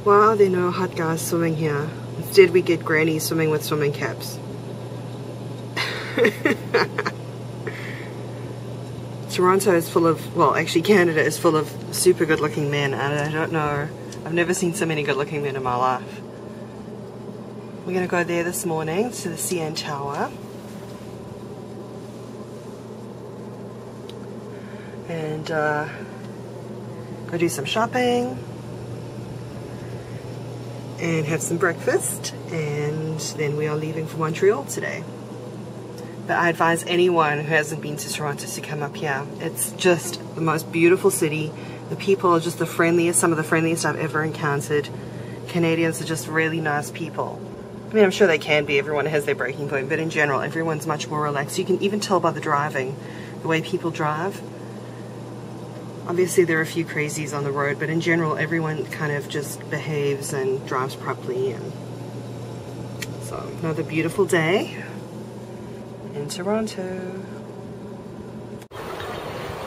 Why are there no hot guys swimming here? Instead we get grannies swimming with swimming caps. Toronto is full of, well actually Canada is full of super good looking men, and I don't know, I've never seen so many good looking men in my life. We're going to go there this morning to the CN Tower. And go do some shopping. And have some breakfast, and then we are leaving for Montreal today. But I advise anyone who hasn't been to Toronto to come up here. It's just the most beautiful city. The people are just the friendliest, some of the friendliest I've ever encountered. Canadians are just really nice people. I mean, I'm sure they can be, everyone has their breaking point, but in general, everyone's much more relaxed. You can even tell by the driving, the way people drive. Obviously there are a few crazies on the road, but in general everyone kind of just behaves and drives properly. And so another beautiful day in Toronto.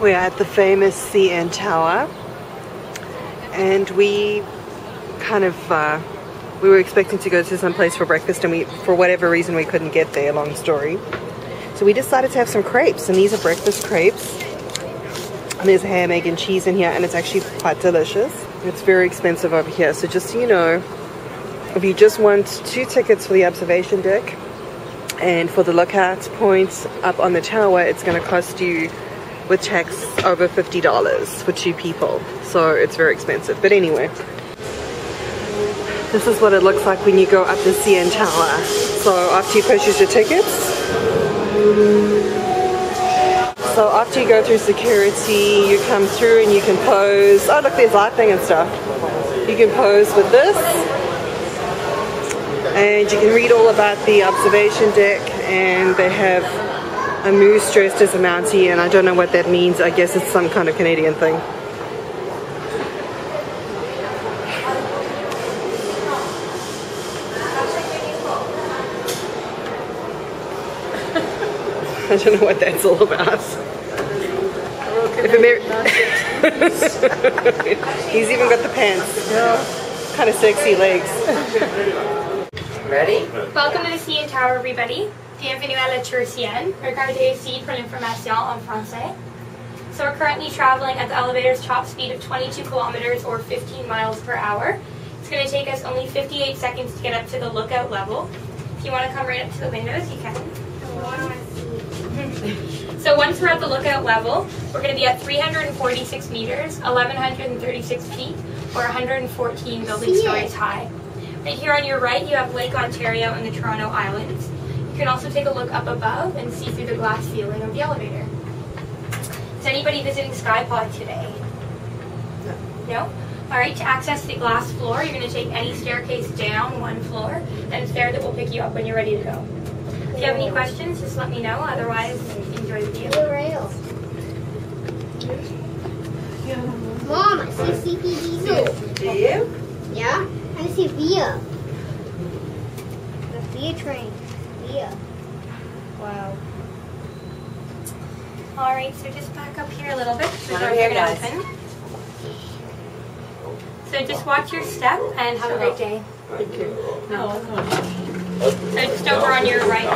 We are at the famous CN Tower, and we kind of we were expecting to go to some place for breakfast, and for whatever reason we couldn't get there, long story. So we decided to have some crepes, and these are breakfast crepes. And there's ham, egg, and cheese in here, and it's actually quite delicious. It's very expensive over here, so just so you know, if you just want 2 tickets for the observation deck and for the lookout points up on the tower, it's going to cost you, with tax, over $50 for 2 people. So it's very expensive. But anyway, this is what it looks like when you go up the CN Tower. So after you purchase your tickets, so after you go through security, you come through and you can pose. Oh look, there's lighting and stuff. You can pose with this. And you can read all about the observation deck, and they have a moose dressed as a Mountie, and I don't know what that means. I guess it's some kind of Canadian thing. I don't know what that's all about. He's even got the pants. Yeah. Kind of sexy legs. Ready? Welcome to the CN Tower, everybody. Bienvenue à la Tour CN. Regardez ici pour l'information en français. So we're currently traveling at the elevator's top speed of 22 kilometers or 15 miles per hour. It's going to take us only 58 seconds to get up to the lookout level. If you want to come right up to the windows, you can. So once we're at the lookout level, we're going to be at 346 meters, 1,136 feet, or 114 building stories high. Right here on your right, you have Lake Ontario and the Toronto Islands. You can also take a look up above and see through the glass ceiling of the elevator. Is anybody visiting SkyPod today? No? Alright, to access the glass floor, you're going to take any staircase down 1 floor, and it's there that will pick you up when you're ready to go. If you have any questions, just let me know. Otherwise, enjoy the view. Mom, I see CP Do you? Yeah, I see Via. The Via train. Via. Wow. Alright, so just back up here a little bit. Come over here, guys. So just watch your step and have a great day. Thank you. So just over on your right.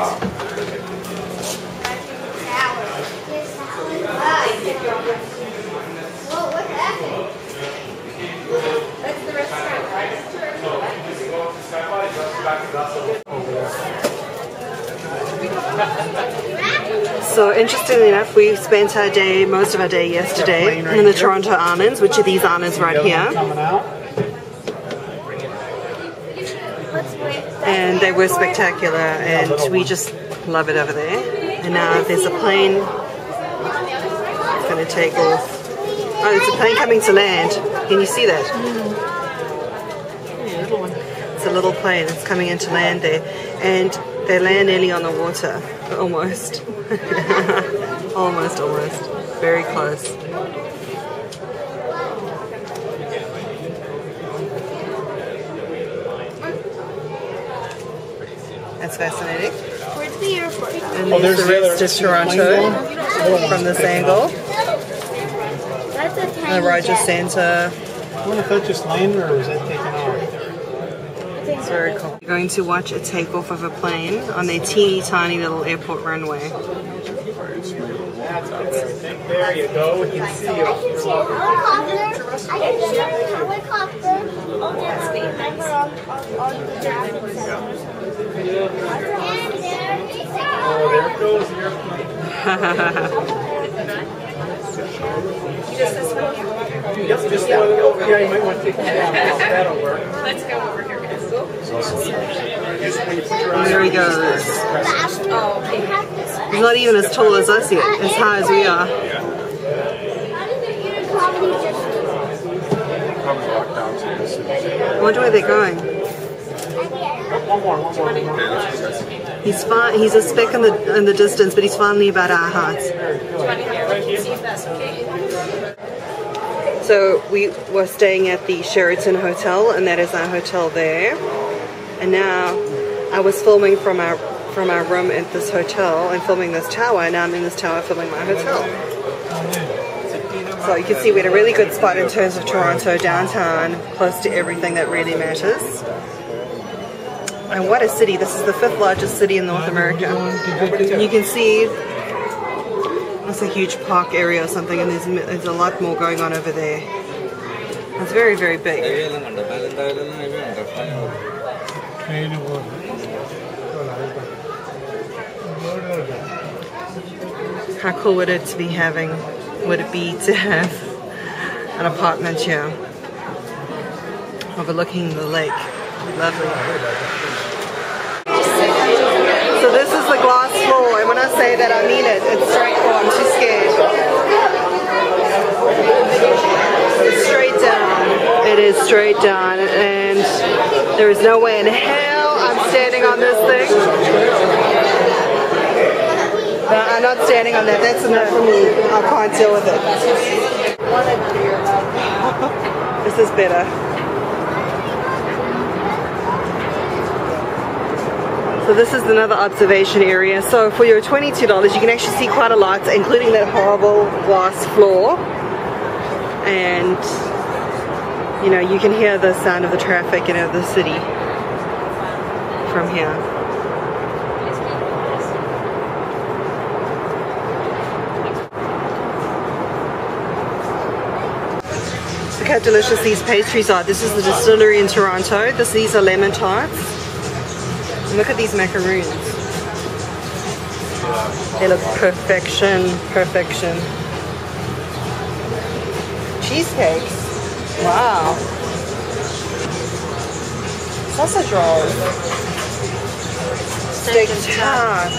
Whoa, what happened? That's the restaurant. So interestingly enough, we spent our day, most of our day yesterday, in the Toronto Islands, which are these islands right here. And they were spectacular, and we just love it over there. And now there's a plane. It's going to take off. Oh, there's a plane coming to land. Can you see that? It's a little plane. It's coming in to land there. And they land nearly on the water. Almost. Almost. Very close. That's fascinating. Where's the airport? And there's the rest of Toronto from this angle. That's a tiny The Roger jet. Centre. I wonder if that's just landing or is that taking off? It's very cool. We're going to watch a takeoff of a plane on their teeny tiny little airport runway. There you go. We can see you. I can see a helicopter. I can see a helicopter. Oh, that's the number on the traffic center. And there it goes. The airplane. Just this one here. Yep, just yeah, you might want to take that. That'll work. Let's go over here, guys. There he goes. Oh, okay. He's not even as tall as us yet, as high as we are. I wonder where they're going. One more. He's far. He's a speck in the distance, but he's finally about our height. So we were staying at the Sheraton Hotel, and that is our hotel there. And now I was filming from our room at this hotel and filming this tower, and now I'm in this tower filming my hotel. So you can see we had a really good spot in terms of Toronto downtown, close to everything that really matters. And what a city. This is the 5th largest city in North America. And you can see it's a huge park area or something, and there's a lot more going on over there. It's very, very big. How cool would it be to have an apartment here overlooking the lake? Lovely. So this is the glass floor, and when I say that I mean it. It's straight. Oh, I'm too scared. It's straight down. It is straight down, and there is no way in hell I'm standing on this thing. No, I'm not standing on that. That's enough for me. I can't deal with it. This is better. So this is another observation area. So for your $22, you can actually see quite a lot, including that horrible glass floor. And you know, you can hear the sound of the traffic, you know, the city from here. Look how delicious these pastries are. This is the Distillery in Toronto. These are lemon tarts. And look at these macaroons. They look perfection, perfection. Cheesecakes. Wow. Sausage rolls. Steak tart.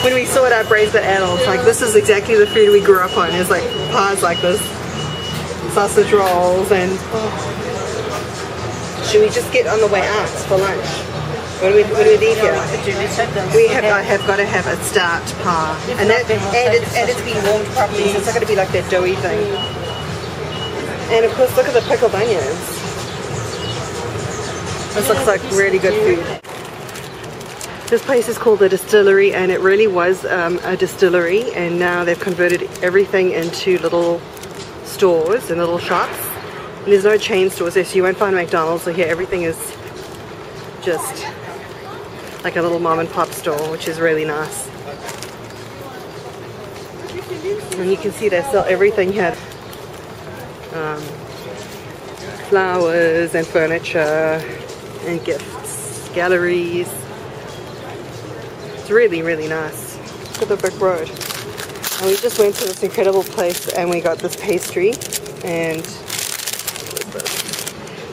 When we saw it at Braised Adults, like this is exactly the food we grew up on. It's like pies like this, sausage rolls, and should we just get on the way out for lunch? What do we eat here? I have got to have a start pie, and it's been warmed properly, so it's not going to be like that doughy thing. And of course, look at the pickled onions. This looks like really good food. This place is called the Distillery, and it really was a distillery, and now they've converted everything into little stores and little shops. And there's no chain stores there, so you won't find McDonald's or here. Everything is just like a little mom and pop store, which is really nice. And you can see they sell everything here. Flowers and furniture and gifts, galleries. It's really, really nice. Look at the brick road. And we just went to this incredible place and we got this pastry, and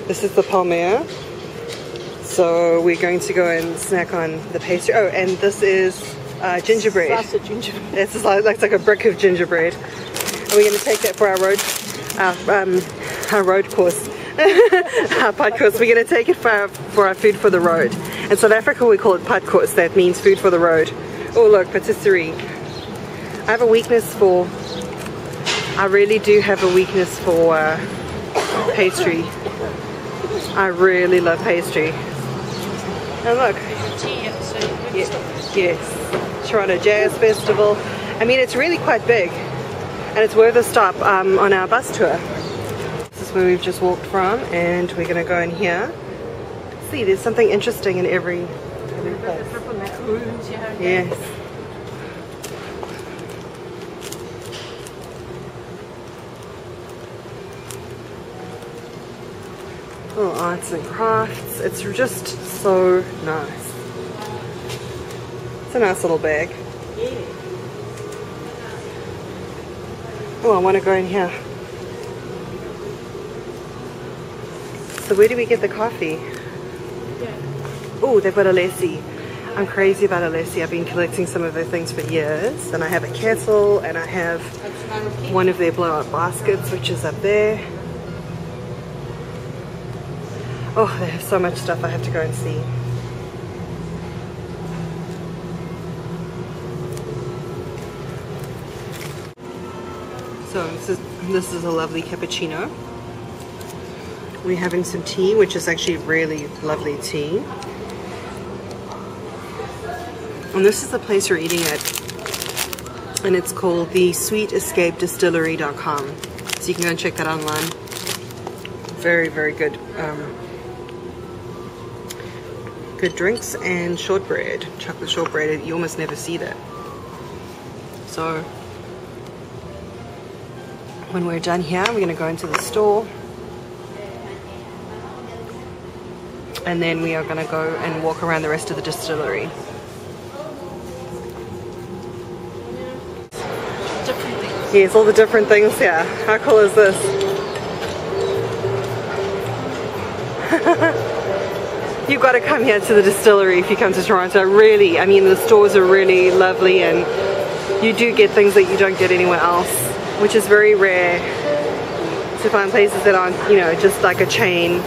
this is the palmier. So we're going to go and snack on the pastry. Oh, and this is gingerbread. This is like a brick of gingerbread. And we're going to take that for our road course. Our pad course. We're going to take it for our food for the road. In South Africa we call it pad course. That means food for the road. Oh look, patisserie. I really do have a weakness for pastry. I really love pastry. And look. Yes. Toronto Jazz Festival. I mean, it's really quite big. And it's worth a stop on our bus tour. This is where we've just walked from, and we're going to go in here. See, there's something interesting in every place. Yes. Oh, arts and crafts. It's just so nice. It's a nice little bag. Oh, I want to go in here. So where do we get the coffee? Oh, they've got a lassi. I'm crazy about a lassi. I've been collecting some of their things for years. And I have a kettle, and I have one of their blow-up baskets, which is up there. Oh, they have so much stuff I have to go and see. So this is a lovely cappuccino. We're having some tea, which is actually really lovely tea. And this is the place we're eating at. And it's called the sweetescapedistillery.com. So you can go and check that online. Very, very good. Good drinks and shortbread. Chocolate shortbread. You almost never see that. So when we're done here, we're going to go into the store. And then we are going to go and walk around the rest of the distillery. Different things. Yes, all the different things here. How cool is this? You've got to come here to the distillery if you come to Toronto. Really, I mean, the stores are really lovely, and you do get things that you don't get anywhere else, which is very rare to find places that aren't, you know, just like a chain.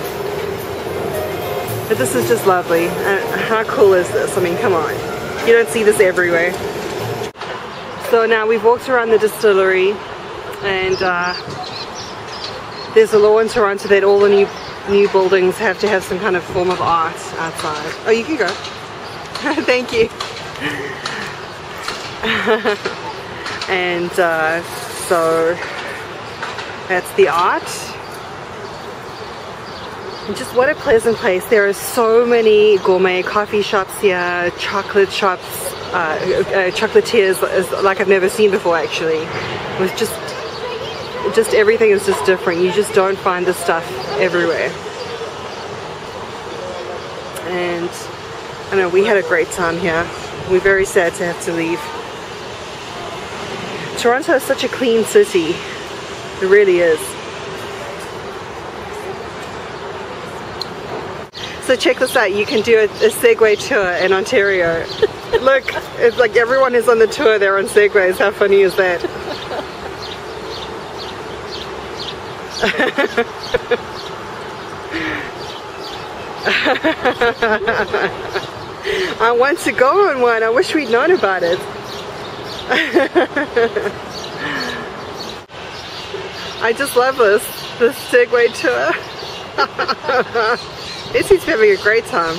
But this is just lovely. How cool is this? I mean, come on. You don't see this everywhere. So now we've walked around the distillery, and there's a law in Toronto that all the new buildings have to have some kind of form of art outside. Oh, you can go. Thank you. And so that's the art. And just what a pleasant place. There are so many gourmet coffee shops here, chocolate shops, chocolatiers like I've never seen before, actually. With just everything is just different. You just don't find this stuff everywhere. And I know we had a great time here. We're very sad to have to leave. Toronto is such a clean city. It really is. So check this out, you can do a Segway tour in Ontario. Look, it's like everyone is on the tour, they're on Segways. How funny is that? I want to go on one, I wish we'd known about it. I just love this Segway tour. He seems to be having a great time.